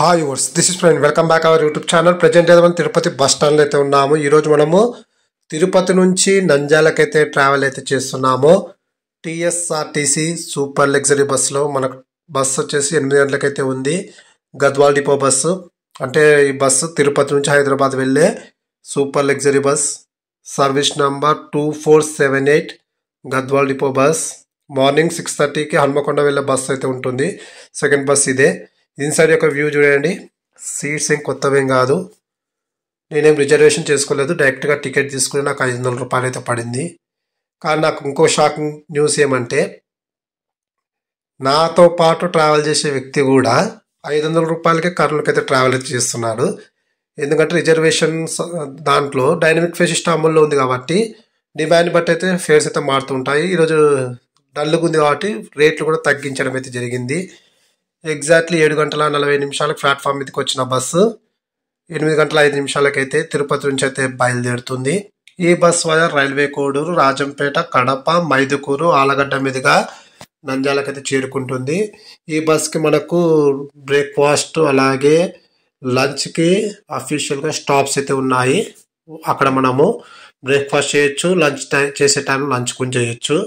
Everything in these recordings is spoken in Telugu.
Hi viewers this is friend welcome back our YouTube channel. Present అయితే మనం తిరుపతి బస్ స్టాండ్లో అయితే ఉన్నాము. ఈరోజు మనము తిరుపతి నుంచి నంద్యాలకైతే ట్రావెల్ అయితే చేస్తున్నాము. టీఎస్ఆర్టీసీ సూపర్ లగ్జరీ బస్సులో మనకు బస్సు వచ్చేసి 8 గంటలకైతే ఉంది. గద్వాల్ డిపో బస్సు, అంటే ఈ బస్సు తిరుపతి నుంచి హైదరాబాద్ వెళ్ళే super luxury bus. Service number 2478 Gadwal depot bus. Morning 6:30కి హన్మకొండ వెళ్ళే బస్సు అయితే ఉంటుంది. సెకండ్ బస్ ఇదే. ఇన్సైడ్ యొక్క వ్యూ చూడండి. సీట్స్ ఏం కొత్తవేం కాదు. నేనేం రిజర్వేషన్ చేసుకోలేదు, డైరెక్ట్గా టికెట్ తీసుకుని నాకు 500 రూపాయలు అయితే పడింది. కానీ నాకు ఇంకో షాకింగ్ న్యూస్ ఏమంటే, నాతో పాటు ట్రావెల్ చేసే వ్యక్తి కూడా 500 రూపాయలకే కర్నూలుకి అయితే ట్రావెల్ అయితే చేస్తున్నాడు. ఎందుకంటే రిజర్వేషన్ దాంట్లో డైనమిక్ ఫేర్ సిస్టమ్ అమల్లో ఉంది కాబట్టి డిమాండ్ బట్టి అయితే ఫేర్స్ అయితే మారుతుంటాయి. ఈరోజు డల్లుగా ఉంది కాబట్టి రేట్లు కూడా తగ్గించడం అయితే జరిగింది. ఎగ్జాక్ట్లీ 7:40 ప్లాట్ఫామ్ మీదకి వచ్చిన బస్సు 8:05 తిరుపతి నుంచి అయితే బయలుదేరుతుంది. ఈ బస్ వల్ల రైల్వే కోడూరు, రాజంపేట, కడప, మైదుకూరు, ఆలగడ్డ మీదుగా నంద్యాలకైతే చేరుకుంటుంది. ఈ బస్కి మనకు బ్రేక్ఫాస్ట్ అలాగే లంచ్కి అఫీషియల్గా స్టాప్స్ అయితే ఉన్నాయి. అక్కడ మనము బ్రేక్ఫాస్ట్ చేయొచ్చు, లంచ్ చేసే టైం లంచ్ కూడా చేయొచ్చు.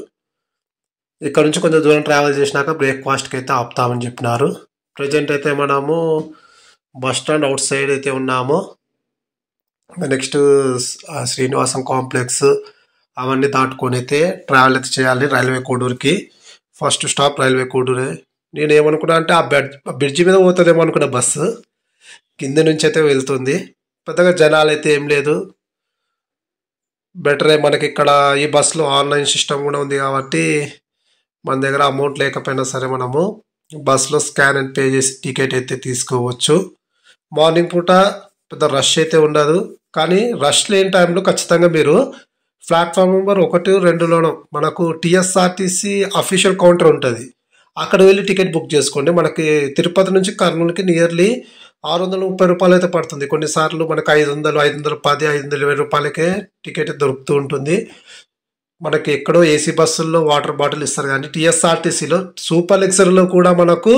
ఇక్కడ నుంచి కొంచెం దూరం ట్రావెల్ చేసినాక బ్రేక్ఫాస్ట్కి అయితే ఆపుతామని చెప్పినారు. ప్రజెంట్ అయితే మనము బస్ స్టాండ్ అవుట్ సైడ్ అయితే ఉన్నాము. నెక్స్ట్ శ్రీనివాసం కాంప్లెక్స్ అవన్నీ దాటుకొని అయితే ట్రావెల్ అయితే చేయాలి రైల్వే కోడూరుకి. ఫస్ట్ స్టాప్ రైల్వే కోడూరే. నేను ఏమనుకున్నా అంటే ఆ బ్రిడ్జి మీద పోతుందేమో అనుకున్న బస్సు కింద నుంచి అయితే వెళ్తుంది. పెద్దగా జనాలు అయితే ఏం లేదు. బెటరే. మనకి ఇక్కడ ఈ బస్సులో ఆన్లైన్ సిస్టమ్ కూడా ఉంది కాబట్టి మన దగ్గర అమౌంట్ లేకపోయినా సరే మనము బస్సులో స్కాన్ అండ్ పే చేసి టికెట్ అయితే తీసుకోవచ్చు. మార్నింగ్ పూట పెద్ద రష్ అయితే ఉండదు, కానీ రష్ లేని టైంలో ఖచ్చితంగా మీరు ప్లాట్ఫామ్ నెంబర్ 1, 2లోనూ మనకు టీఎస్ఆర్టీసీ అఫీషియల్ కౌంటర్ ఉంటుంది. అక్కడ వెళ్ళి టికెట్ బుక్ చేసుకోండి. మనకి తిరుపతి నుంచి కర్నూలుకి నియర్లీ 630 రూపాయలు అయితే పడుతుంది. కొన్నిసార్లు మనకు 500, 510, 520 రూపాయలకే టికెట్ దొరుకుతూ ఉంటుంది. మనకి ఎక్కడో ఏసీ బస్సుల్లో వాటర్ బాటిల్ ఇస్తారు, కానీ టీఎస్ఆర్టీసీలో సూపర్ లగ్జరీలో కూడా మనకు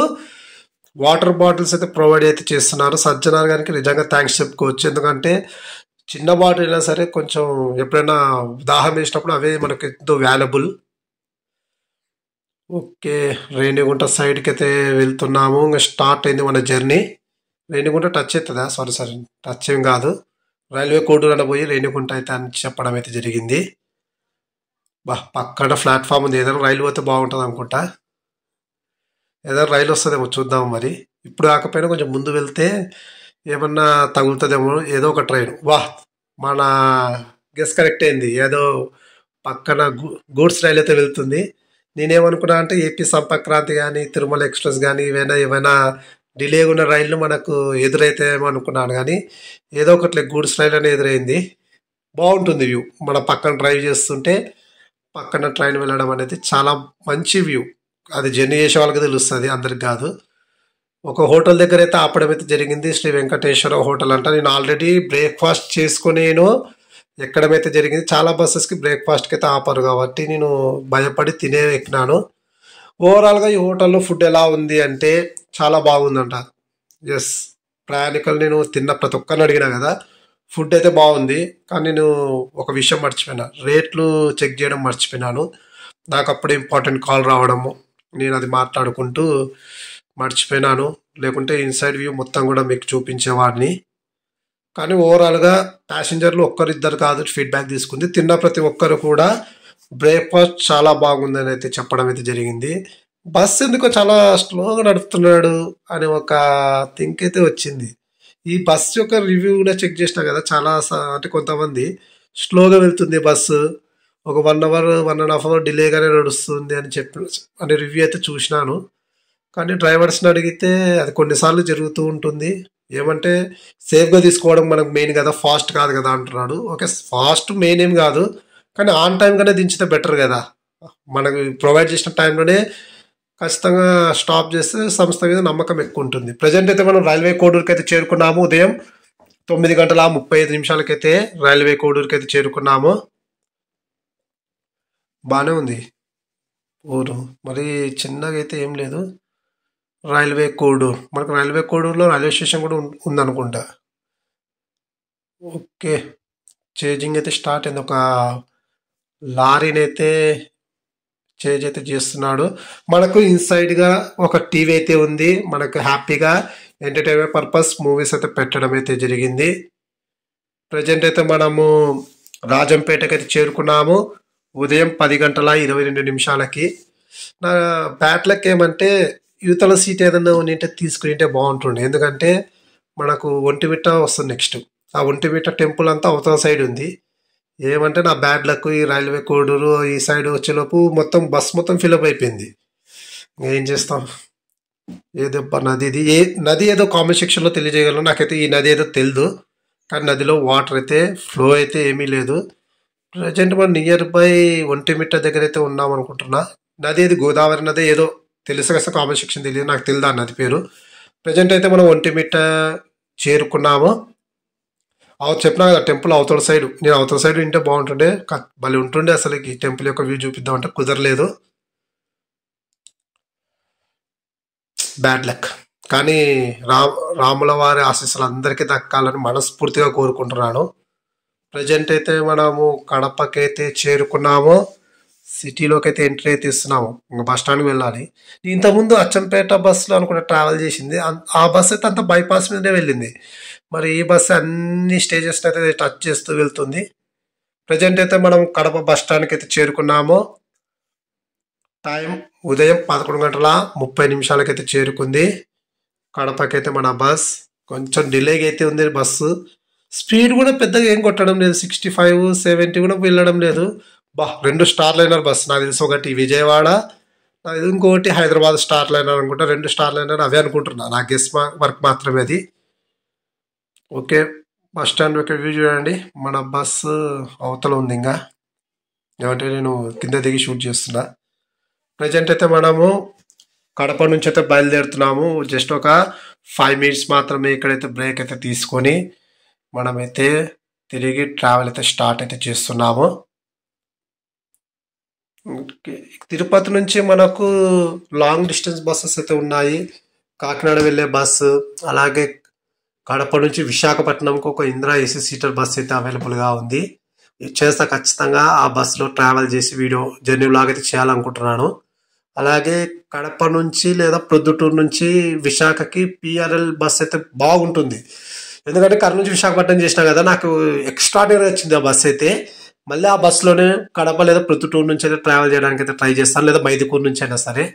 వాటర్ బాటిల్స్ అయితే ప్రొవైడ్ అయితే చేస్తున్నారు. సజ్జనార్ గారికి నిజంగా థ్యాంక్స్ చెప్పుకోవచ్చు. ఎందుకంటే చిన్న బాటిల్ అయినా సరే కొంచెం ఎప్పుడైనా దాహం వేసినప్పుడు అవే మనకి ఎంతో వాల్యుబుల్. ఓకే, రేణిగుంట సైడ్కి అయితే వెళ్తున్నాము. ఇంకా స్టార్ట్ అయింది మన జర్నీ. రేణిగుంట టచ్ అవుతుందా? సారీ టచ్ ఏం కాదు. రైల్వే కోడూరు అని పోయి రేణిగుంట అయితే అని చెప్పడం అయితే జరిగింది. పక్కన ప్లాట్ఫామ్ ఉంది. ఏదైనా రైలు పోతే బాగుంటుంది అనుకుంటా. ఏదైనా రైలు వస్తుందేమో చూద్దాం. మరి ఇప్పుడు కాకపోయినా కొంచెం ముందు వెళ్తే ఏమన్నా తగులుతుందేమో. ఏదో ఒక ట్రైన్. మన గెస్ కరెక్ట్ అయింది. ఏదో పక్కన గూడ్స్ రైలు అయితే వెళ్తుంది. నేనేమనుకున్నా అంటే ఏపీ సంపర్క్రాంతి కానీ తిరుమల ఎక్స్ప్రెస్ కానీ ఏమైనా డిలే ఉన్న రైళ్ళు మనకు ఎదురైతే అనుకున్నాను, కానీ ఏదో ఒకటి గూడ్స్ రైలు అనేది ఎదురైంది. బాగుంటుంది వ్యూ. మన పక్కన డ్రైవ్ చేస్తుంటే పక్కన ట్రైన్ వెళ్ళడం అనేది చాలా మంచి వ్యూ. అది జర్నీ చేసే వాళ్ళకి తెలుస్తుంది, అందరికి కాదు. ఒక హోటల్ దగ్గర అయితే ఆపడం అయితే జరిగింది. శ్రీ వెంకటేశ్వర హోటల్ అంట. నేను ఆల్రెడీ బ్రేక్ఫాస్ట్ చేసుకుని ఎక్కడం అయితే జరిగింది. చాలా బస్సెస్కి బ్రేక్ఫాస్ట్కి అయితే ఆపరు కాబట్టి నేను భయపడి తినే ఎక్కినాను. ఓవరాల్గా ఈ హోటల్లో ఫుడ్ ఎలా ఉంది అంటే చాలా బాగుందంట. ఎస్, ప్రయాణికులు నేను తిన్న ప్రతి ఒక్కరిని అడిగినా కదా, ఫుడ్ అయితే బాగుంది. కానీ నేను ఒక విషయం మర్చిపోయినా, రేట్లు చెక్ చేయడం మర్చిపోయినాను. నాకు అప్పుడే ఇంపార్టెంట్ కాల్ రావడము, నేను అది మాట్లాడుకుంటూ మర్చిపోయినాను. లేకుంటే ఇన్సైడ్ వ్యూ మొత్తం కూడా మీకు చూపించేవాడిని. కానీ ఓవరాల్గా ప్యాసింజర్లు ఒక్కరిద్దరు కాదు ఫీడ్బ్యాక్ తీసుకుంది. తిన్న ప్రతి ఒక్కరు కూడా బ్రేక్ఫాస్ట్ చాలా బాగుందని అయితే చెప్పడం అయితే జరిగింది. బస్ ఎందుకో చాలా స్లోగా నడుపుతున్నాడు అని ఒక థింక్ అయితే వచ్చింది. ఈ బస్ యొక్క రివ్యూ కూడా చెక్ చేసినా కదా, చాలా అంటే కొంతమంది స్లోగా వెళ్తుంది బస్సు, ఒక 1 అవర్ 1.5 అవర్ డిలేగానే నడుస్తుంది అని అనే రివ్యూ అయితే చూసినాను. కానీ డ్రైవర్స్ని అడిగితే అది కొన్నిసార్లు జరుగుతూ ఉంటుంది. ఏమంటే సేఫ్గా తీసుకోవడం మనకు మెయిన్ కదా, ఫాస్ట్ కాదు కదా అంటున్నాడు. ఓకే, ఫాస్ట్ మెయిన్ ఏం కాదు, కానీ ఆన్ టైంగానే దించితే బెటర్ కదా. మనకు ప్రొవైడ్ చేసిన టైంలోనే ఖచ్చితంగా స్టాప్ చేస్తే సంస్థ మీద నమ్మకం ఎక్కువ ఉంటుంది. ప్రజెంట్ అయితే మనం రైల్వే కోడూరుకి అయితే చేరుకున్నాము. ఉదయం 9:35 రైల్వే కోడూరుకి అయితే చేరుకున్నాము. బాగానే ఉంది ఊరు, మరి చిన్నగా అయితే ఏం లేదు. రైల్వే కోడ్, మనకు రైల్వే కోడ్లో రైల్వే స్టేషన్ కూడా ఉందనుకుంటా. ఓకే, చేంజింగ్ అయితే స్టార్ట్ అయింది. ఒక లారీని అయితే చేంజ్ అయితే చేస్తున్నాడు. మనకు ఇన్సైడ్ గా ఒక టీవీ అయితే ఉంది. మనకు హ్యాపీగా ఎంటర్టైన్మెంట్ పర్పస్ మూవీస్ అయితే పెట్టడం అయితే జరిగింది. ప్రజెంట్ అయితే మనము రాజంపేటకి అయితే చేరుకున్నాము. ఉదయం 10:22 నా బ్యాడ్ లక్ ఏమంటే యువతల సీట్ ఏదైనా ఉంటే తీసుకుంటే బాగుంటుండే. ఎందుకంటే మనకు ఒంటిమిట్ట వస్తుంది నెక్స్ట్. ఆ ఒంటిమిట్ట టెంపుల్ అంతా అవతల సైడ్ ఉంది. ఏమంటే నా బ్యాడ్ లక్ ఈ రైల్వే కోడూరు ఈ సైడ్ వచ్చేలోపు మొత్తం బస్ మొత్తం ఫిల్అప్ అయిపోయింది. ఏం చేస్తాం, ఏదో నది ఇది నది ఏదో కామెంట్ సెక్షన్లో తెలియజేయగలను. నాకైతే ఈ నది ఏదో తెలియదు, కానీ నదిలో వాటర్ అయితే ఫ్లో అయితే ఏమీ లేదు. ప్రజెంట్ మనం నియర్ బై ఒంటిమిట్ట దగ్గర అయితే ఉన్నాం అనుకుంటున్నా. నది ఏది గోదావరి నది ఏదో తెలుసు కదా, కామెంట్ సెక్షన్ తెలియదు, నాకు తెలియదు ఆ నది పేరు. ప్రజెంట్ అయితే మనం ఒంటిమిట్ట చేరుకున్నాము. చెప్పినా కదా టెంపుల్ అవతల సైడ్. నేను అవతల సైడ్ వింటే బాగుంటుండే, భలే ఉంటుండే అసలు. ఈ టెంపుల్ యొక్క వ్యూ చూపిద్దామంటే కుదరలేదు, బ్యాడ్ లక్. కానీ రాముల వారి ఆశీస్సులు అందరికీ దక్కాలని మనస్ఫూర్తిగా కోరుకుంటున్నాను. ప్రజెంట్ అయితే మనము కడపకైతే చేరుకున్నాము. సిటీలోకి అయితే ఎంట్రీ అయితే ఇస్తున్నాము. ఇంకా బస్ స్టాండ్కి వెళ్ళాలి. ఇంతకుముందు అచ్చంపేట బస్సులో అనుకుంటే ట్రావెల్ చేసింది. ఆ బస్ అయితే అంత బైపాస్ మీదనే వెళ్ళింది. మరి ఈ బస్సు అన్ని స్టేజెస్ అయితే టచ్ చేస్తూ వెళ్తుంది. ప్రజెంట్ అయితే మనం కడప బస్ స్టాండ్కి అయితే చేరుకున్నాము. టైం ఉదయం 11:30 అయితే చేరుకుంది. కడపకైతే మన బస్ కొంచెం డిలేగా అయితే ఉంది. బస్సు స్పీడ్ కూడా పెద్దగా ఏం కొట్టడం లేదు, 65, 70 కూడా వెళ్ళడం లేదు. 2 స్టార్ లైనర్ బస్ నాకు తెలిసి, ఒకటి విజయవాడ, ఇంకొకటి హైదరాబాద్ స్టార్ లైనర్ అనుకుంటా. 2 స్టార్ లైనర్ అవే అనుకుంటున్నా, నా గెస్ వర్క్ మాత్రమే అది. ఓకే, బస్ స్టాండ్ యొక్క వ్యూ చూడండి. మన బస్సు అవతల ఉంది. ఇంకా ఏమంటే నేను కింద దిగి షూట్ చేస్తున్నా. ప్రజెంట్ అయితే మనము కడప నుంచి అయితే బయలుదేరుతున్నాము. జస్ట్ ఒక 5 minutes మాత్రమే ఇక్కడైతే బ్రేక్ అయితే తీసుకొని మనమైతే తిరిగి ట్రావెల్ అయితే స్టార్ట్ అయితే చేస్తున్నాము. తిరుపతి నుంచి మనకు లాంగ్ డిస్టెన్స్ బస్సెస్ అయితే ఉన్నాయి. కాకినాడ వెళ్ళే బస్సు, అలాగే కడప నుంచి విశాఖపట్నంకు ఒక ఇందిరా ఏసీ సీటర్ బస్ అయితే అవైలబుల్గా ఉంది. చేస్తా ఖచ్చితంగా ఆ బస్సులో ట్రావెల్ చేసి వీడియో జర్నీ లాగా అయితే చేయాలనుకుంటున్నాను. అలాగే కడప నుంచి లేదా ప్రొద్దుటూరు నుంచి విశాఖకి పిఆర్ఎల్ బస్ అయితే బాగుంటుంది. ఎందుకంటే కర్నూలు నుంచి విశాఖపట్నం చేసినా కదా, నాకు ఎక్స్ట్రాడినరీ వచ్చింది ఆ బస్ అయితే. మళ్ళీ ఆ బస్సులోనే కడప లేదా ప్రొద్దుటూరు నుంచి అయితే ట్రావెల్ చేయడానికి అయితే ట్రై చేస్తాను, లేదా మైదుకూరు నుంచి అయినా సరే.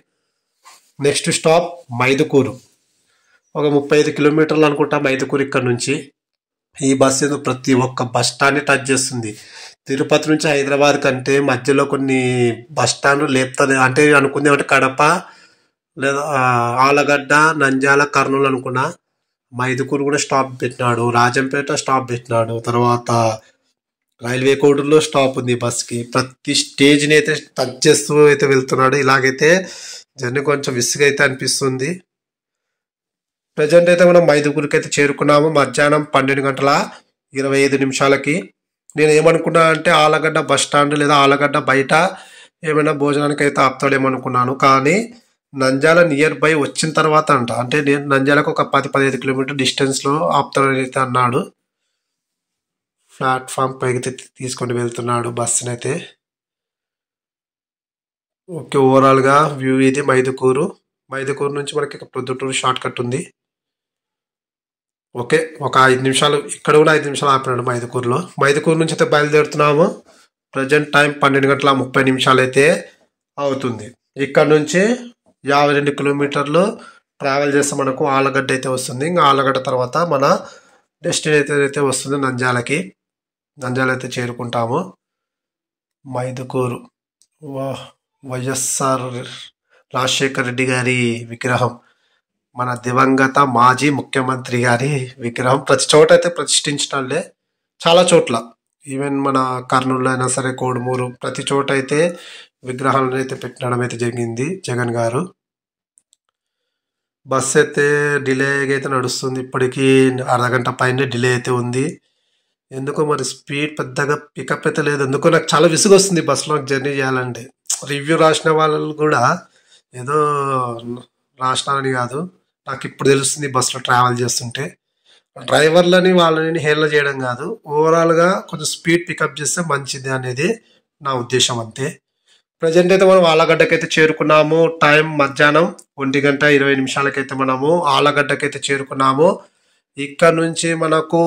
నెక్స్ట్ స్టాప్ మైదుకూరు, ఒక 35 కిలోమీటర్లు అనుకుంటా మైదుకూరు ఇక్కడ నుంచి. ఈ బస్ ఏదో ప్రతి ఒక్క బస్ స్టాండ్ని టచ్ చేస్తుంది. తిరుపతి నుంచి హైదరాబాద్ కంటే మధ్యలో కొన్ని బస్ స్టాండ్లు లేపుతుంది. అంటే అనుకుంది ఏమంటే కడప లేదా ఆలగడ్డ, నంద్యాల, కర్నూలు అనుకున్నా. మైదుకూరు కూడా స్టాప్ పెట్టినాడు, రాజంపేట స్టాప్ పెట్టినాడు, తర్వాత రైల్వే కోడూరులో స్టాప్ ఉంది బస్కి. ప్రతి స్టేజ్ని అయితే టచ్ చేస్తూ అయితే వెళ్తున్నాడు. ఇలాగైతే జర్నీ కొంచెం విసుగు అయితే అనిపిస్తుంది. ప్రజెంట్ అయితే మనం మైదుకూరుకి అయితే చేరుకున్నాము. మధ్యాహ్నం 12:25. నేను ఏమనుకున్నా అంటే ఆలగడ్డ బస్ స్టాండ్ లేదా ఆలగడ్డ బయట ఏమైనా భోజనానికి అయితే ఆపుతాడేమనుకున్నాను. కానీ నంద్యాల నియర్ బై వచ్చిన తర్వాత అంటే నేను నంద్యాలకు ఒక 10-15 కిలోమీటర్ డిస్టెన్స్లో ఆపుతాడైతే అన్నాడు. ప్లాట్ఫామ్ పైకి తీసుకొని వెళ్తున్నాడు బస్సుని అయితే. ఓకే, ఓవరాల్గా వ్యూ ఇది మైదుకూరు. మైదుకూరు నుంచి మనకి ప్రొద్దుటూరు షార్ట్ కట్ ఉంది. ఓకే, ఒక 5 నిమిషాలు, ఇక్కడ కూడా 5 నిమిషాలు ఆపినాడు మైదుకూరులో. మైదుకూరు నుంచి అయితే బయలుదేరుతున్నాము. ప్రజెంట్ టైం 12:30 అయితే అవుతుంది. ఇక్కడ నుంచి 52 కిలోమీటర్లు ట్రావెల్ చేస్తే మనకు ఆలగడ్డ అయితే వస్తుంది. ఇంకా ఆలగడ్డ తర్వాత మన డెస్టినేషన్ అయితే వస్తుంది నంద్యాలకి. నంద్యాల అయితే చేరుకుంటాము. మైదుకూరు వైఎస్ఆర్ రాజశేఖర్ రెడ్డి గారి విగ్రహం, మన దివంగత మాజీ ముఖ్యమంత్రి గారి విగ్రహం ప్రతి చోట అయితే ప్రతిష్ఠించడంలే, చాలా చోట్ల. ఈవెన్ మన కర్నూలు అయినా సరే, కోడుమూరు, ప్రతి చోట అయితే విగ్రహాలను అయితే పెట్టడం అయితే జరిగింది జగన్ గారు. బస్ అయితే డిలేగా అయితే నడుస్తుంది. ఇప్పటికీ అర్ధగంట పైన డిలే అయితే ఉంది. ఎందుకో మరి స్పీడ్ పెద్దగా పికప్ అయితే లేదు. ఎందుకో నాకు చాలా విసుగు వస్తుంది బస్సులో జర్నీ చేయాలంటే. రివ్యూ రాసిన వాళ్ళు కూడా ఏదో రాష్ట్రాలని కాదు, నాకు ఇప్పుడు తెలుస్తుంది బస్సులో ట్రావెల్ చేస్తుంటే. డ్రైవర్లని వాళ్ళని హేళన చేయడం కాదు, ఓవరాల్గా కొంచెం స్పీడ్ పికప్ చేస్తే మంచిది అనేది నా ఉద్దేశం అంతే. ప్రజెంట్ అయితే మనం ఆలగడ్డకైతే చేరుకున్నాము. టైం మధ్యాహ్నం 1:20 మనము ఆలగడ్డకైతే చేరుకున్నాము. ఇక్కడ నుంచి మనకు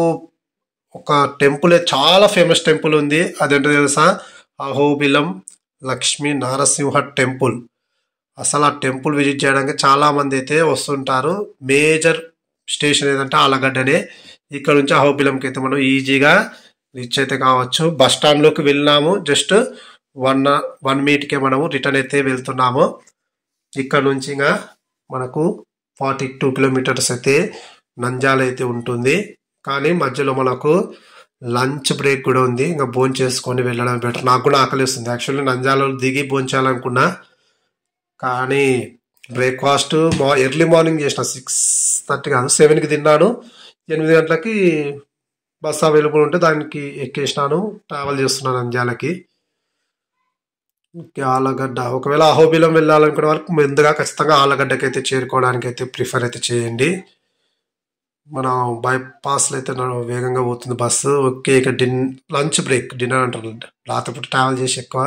ఒక టెంపుల్, చాలా ఫేమస్ టెంపుల్ ఉంది. అదేంటో తెలుసా? అహోబిలం లక్ష్మీ నరసింహ టెంపుల్. అసలు ఆ టెంపుల్ విజిట్ చేయడానికి చాలా మంది అయితే వస్తుంటారు. మేజర్ స్టేషన్ ఏదంటే ఆలగడ్డనే. ఇక్కడ నుంచి అహోబిలంకి అయితే మనం ఈజీగా రీచ్ అయితే కావచ్చు. బస్ స్టాండ్లోకి వెళ్ళినాము. జస్ట్ 1 minute మనము రిటర్న్ అయితే వెళ్తున్నాము. ఇక్కడ నుంచి ఇంకా మనకు 42 kilometers అయితే నంద్యాల అయితే ఉంటుంది. కానీ మధ్యలో మనకు లంచ్ బ్రేక్ కూడా ఉంది. ఇంకా భోజనం చేసుకొని వెళ్ళడం బెటర్. నాకు కూడా ఆకలి వస్తుంది. యాక్చువల్లీ నంద్యాలలో దిగి భోజనం చేయాలనుకున్నా, కానీ బ్రేక్ఫాస్ట్ ఎర్లీ మార్నింగ్ చేసిన 6:30 కాదు 7కి తిన్నాను. 8 గంటలకి బస్ అవైలబుల్ ఉంటే దానికి ఎక్కేసినాను. ట్రావెల్ చేస్తున్నాను నంద్యాలకి. ఆలగడ్డ, ఒకవేళ అహోబిలం వెళ్ళాలనుకునే వాళ్ళకి ముందుగా ఖచ్చితంగా ఆలగడ్డకి అయితే చేరుకోవడానికి అయితే ప్రిఫర్ అయితే చేయండి. మనం బైపాస్లో అయితే వేగంగా పోతుంది బస్సు. ఓకే, ఇక లంచ్ బ్రేక్, డిన్నర్ అంటారు. రాత్రిపూట ట్రావెల్ చేసి ఎక్కువ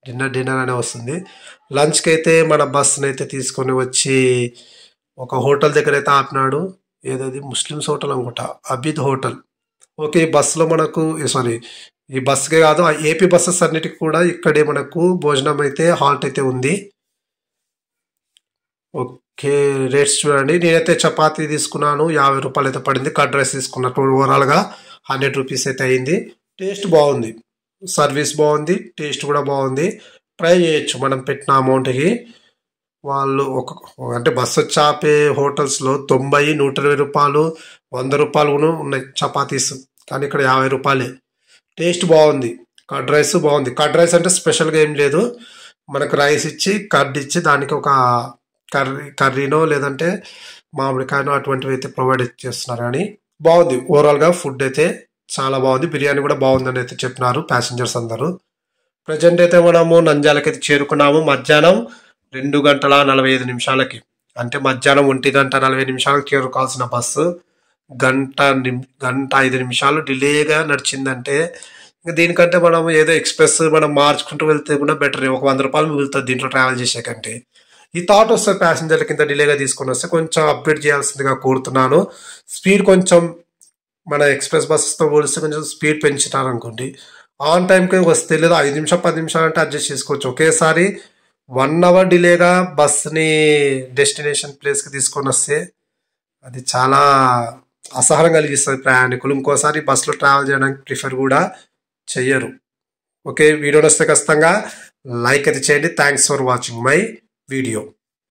డిన్నర్ అనే వస్తుంది. లంచ్కి అయితే మన బస్సుని అయితే తీసుకొని వచ్చి ఒక హోటల్ దగ్గర అయితే ఆపినాడు. ఏదది ముస్లిమ్స్ హోటల్ అనుకుంటా, అబిద్ హోటల్. ఓకే, ఈ బస్సులో మనకు ఈ బస్సుకే కాదు, ఆ ఏపీ బస్సెస్ అన్నిటికి కూడా ఇక్కడే మనకు భోజనం అయితే హాల్ట్ అయితే ఉంది. ఓకే, రేట్స్ చూడండి. నేనైతే చపాతీ తీసుకున్నాను, 50 రూపాయలు అయితే పడింది. కర్డ్ రైస్ తీసుకున్నట్టు ఓవరాల్గా 100 రూపీస్ అయితే అయింది. టేస్ట్ బాగుంది, సర్వీస్ బాగుంది, టేస్ట్ కూడా బాగుంది. ట్రై చేయొచ్చు మనం పెట్టిన అమౌంట్కి. వాళ్ళు అంటే బస్సు వచ్చి ఆపే హోటల్స్లో 90, 120 రూపాయలు, 100 రూపాయలు కూడా ఉన్నాయి చపాతీస్. కానీ ఇక్కడ 50 రూపాయలే. టేస్ట్ బాగుంది, కర్డ్ రైస్ బాగుంది. కర్డ్ రైస్ అంటే స్పెషల్గా ఏం లేదు, మనకు రైస్ ఇచ్చి కర్డ్ ఇచ్చి దానికి ఒక కర్రీనో లేదంటే మామిడికాయనో అటువంటివి అయితే ప్రొవైడ్ చేస్తున్నారు. కానీ బాగుంది ఓవరాల్గా. ఫుడ్ అయితే చాలా బాగుంది. బిర్యానీ కూడా బాగుందని అయితే చెప్పినారు ప్యాసింజర్స్ అందరూ. ప్రజెంట్ అయితే మనము నంద్యాలకైతే చేరుకున్నాము మధ్యాహ్నం 2:45 అంటే మధ్యాహ్నం 1:40 చేరుకోవాల్సిన బస్సు 1:05 డిలేగా నడిచిందంటే, ఇంకా దీనికంటే మనం ఏదో ఎక్స్ప్రెస్ మనం మార్చుకుంటూ వెళ్తే కూడా బెటర్. ఒక 100 రూపాయలు మిగులుతుంది దీంట్లో ట్రావెల్ చేసే కంటే. ఈ థాట్ వస్తే ప్యాసింజర్ల కింద డిలేగా తీసుకొని వస్తే కొంచెం అప్డేట్ చేయాల్సిందిగా కోరుతున్నాను. స్పీడ్ కొంచెం మన ఎక్స్ప్రెస్ బస్సెస్తో పోలిస్తే కొంచెం స్పీడ్ పెంచుతారు అనుకోండి. ఆన్ టైంకి వస్తే లేదా 5 నిమిషాలు 10 నిమిషాలు అంటే అడ్జస్ట్ చేసుకోవచ్చు. ఒకేసారి 1 hour డిలేగా బస్ని డెస్టినేషన్ ప్లేస్కి తీసుకొని వస్తే అది చాలా అసహనం కలిగిస్తుంది ప్రయాణికులు. ఇంకోసారి బస్సులో ట్రావెల్ చేయడానికి ప్రిఫర్ కూడా చెయ్యరు. ఓకే, వీడియో వస్తే ఖచ్చితంగా లైక్ అయితే చేయండి. Thanks for watching my video.